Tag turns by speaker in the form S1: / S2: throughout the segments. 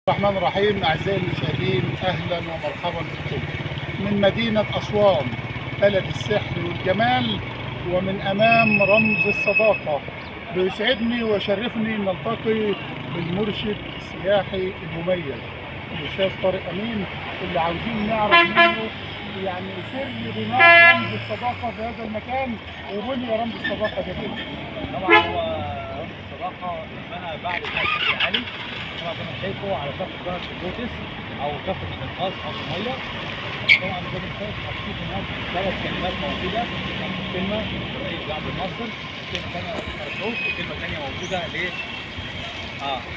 S1: الرحمن الرحيم. أعزائي المشاهدين، أهلا ومرحبا بكم من مدينة أسوان، بلد السحر والجمال، ومن أمام رمز الصداقة. بيسعدني ويشرفني نلتقي بالمرشد السياحي المميز الأستاذ طارق أمين، اللي عاوزين نعرف منه يعني سر بناء رمز الصداقة في هذا المكان، وبني رمز الصداقة ده كده.
S2: طبعا هو رمز الصداقه اتبنى بعد السد العالي. طبعا زي ما انت شايفه على كافه قناه البوتس او كافه الانقاذ او الميه. طبعا زي ما انت شايف حاطين هناك 3 كلمات موجوده. كلمه للرئيس عبد الناصر، وكلمه ثانيه لرئيس مرزوق، وكلمه ثانيه موجوده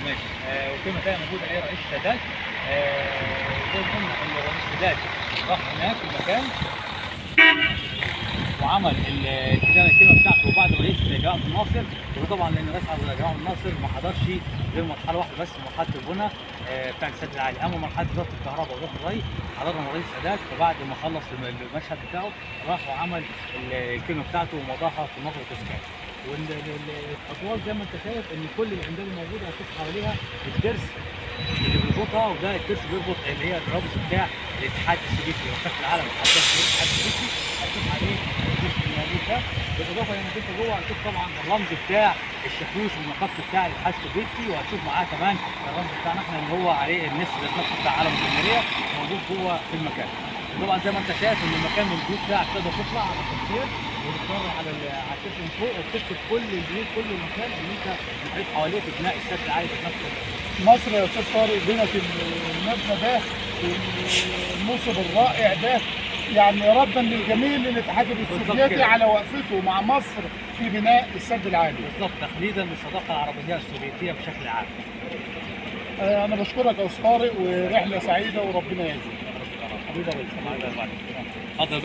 S2: ماشي. وكلمه ثانيه موجوده لرئيس السادات. زي ما قلنا ان الرئيس السادات راح هناك المكان وعمل الكلمه بتاعته بعد رئيس جمال عبد الناصر. وطبعا لان رئيس جمال عبد الناصر ما حضرش غير مرحله واحده بس، مرحله البنى بتاع السد العالي. اما مرحله وزاره الكهرباء ووزاره الري حضرنا رئيس السادات، فبعد ما خلص المشهد بتاعه راح وعمل الكلمه بتاعته ومضاها في النظر التذكاري. والخطوات زي ما انت شايف ان كل العمدان الموجوده هتشوف حواليها الترس اللي بيربطها، وده الترس بيربط اللي هي الرمز بتاع الاتحاد السوفيتي وكاس العالم. الاتحاد السوفيتي هتشوف عليه الترس الموجود ده، بالاضافه انك انت جوه هتشوف طبعا الرمز بتاع الشاكوش والنقاط بتاع الاتحاد السوفيتي، وهتشوف معاه كمان الرمز بتاعنا احنا اللي هو عليه النسر ذات نفسه بتاع علم الجمهوريه موجود جوه في المكان. طبعا زي ما انت شايف ان المكان من البيوت بتاعك تقدر تطلع على التصوير وتتفرج على الشاشه من فوق، وبتكتب كل البيوت كل المكان اللي انت محيط حواليه في بناء السد العالي ذات نفسه.
S1: مصر يا استاذ طارق بنت المبنى ده والموسم الرائع ده، يعني ردا للجميل للاتحاد السوفيتي على وقفته مع مصر في بناء السد العالي.
S2: بالظبط، تخليدا للصداقه العربيه السوفيتيه بشكل عام.
S1: انا بشكرك يا استاذ طارق، ورحله سعيده وربنا يجزيك.
S2: حبيبي يا ريس. اتفضل.